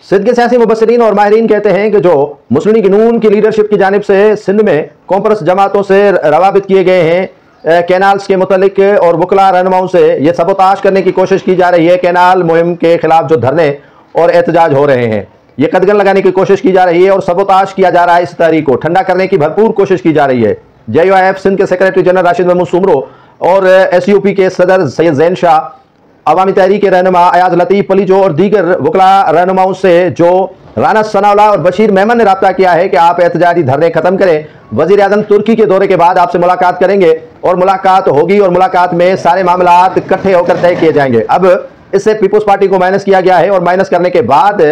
सिंध के सियासी मुबस्सिरीन और माहिरीन कहते हैं कि जो मुस्लिम लीग नून की लीडरशिप की जानिब से सिंध में कॉन्फ्रेंस जमातों से रवाबित किए गए हैं कैनाल्स के मुतल्लिक और वकला रहनुमाओं से ये सबोताश करने की कोशिश की जा रही है। कैनाल मुहिम के खिलाफ जो धरने और एहतजाज हो रहे हैं, ये कदगन लगाने की कोशिश की जा रही है और सबोताश किया जा रहा है। इस तहरीक को ठंडा करने की भरपूर कोशिश की जा रही है। JUIF सिंध के सेक्रेटरी जनरल राशिद महमूद सुमरो और SUP के सदर सैयद जैन शाह, अवामी तहरीक के रहनुमा अयाज लतीफ़ पलीजो और दीगर वकला रहनुमाओं से जो राना सनाउल्लाह और बशीर मेमन ने रब्ता किया है कि आप एहतजाजी धरने खत्म करें। वज़ीर आज़म तुर्की के दौरे के बाद आपसे मुलाकात करेंगे और मुलाकात होगी और मुलाकात में सारे मामलात इकट्ठे होकर तय किए जाएंगे। अब इससे पीपुल्स पार्टी को माइनस किया गया है और माइनस करने के बाद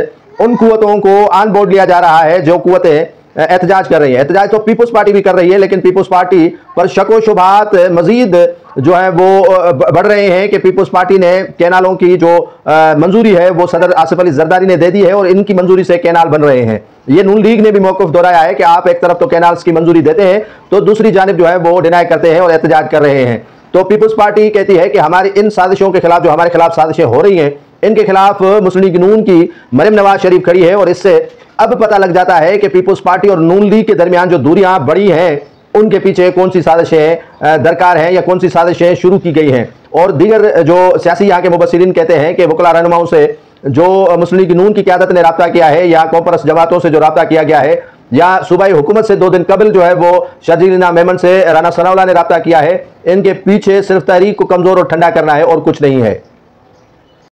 उन कुव्वतों को ऑन बोर्ड लिया जा रहा है जो कुव्वतें एहतजाज कर रही है। एहतजाज तो पीपुल्स पार्टी भी कर रही है, लेकिन पीपुल्स पार्टी पर शक व शुबहात मजीद जो है वो बढ़ रहे हैं कि पीपुल्स पार्टी ने कैनालों की जो मंजूरी है वो सदर आसिफ अली जरदारी ने दे दी है और इनकी मंजूरी से कैनाल बन रहे हैं। ये नून लीग ने भी मौक़िफ़ दोहराया है कि आप एक तरफ तो कैनाल्स की मंजूरी देते हैं तो दूसरी जानिब जो है वो डिनाई करते हैं और एहतजाज कर रहे हैं। तो पीपुल्स पार्टी कहती है कि हमारी इन साजिशों के खिलाफ, जो हमारे खिलाफ साजिशें हो रही हैं, इनके खिलाफ मुस्लिम लीग नून की मरियम नवाज शरीफ खड़ी है। और इससे अब पता लग जाता है कि पीपुल्स पार्टी और नून लीग के दरमियान जो दूरियां बढ़ी हैं, उनके पीछे कौन सी साजिशें दरकार हैं या कौन सी साजिशें शुरू की गई हैं। और दीगर जो सियासी यहाँ के मुबस्सिरीन कहते हैं कि वकला रहनुमाओं से जो मुस्लिम लीग नून की क़यादत ने रब्ता किया है या कॉन्फ्रेंस जमातों से जो रब्ता किया गया है या सूबाई हुकूमत से 2 दिन कबल जो है वो शजीना मेमन से राना सनाउल्लाह ने रब्ता किया है, इनके पीछे सिर्फ तहरीक को कमज़ोर और ठंडा करना है और कुछ नहीं है।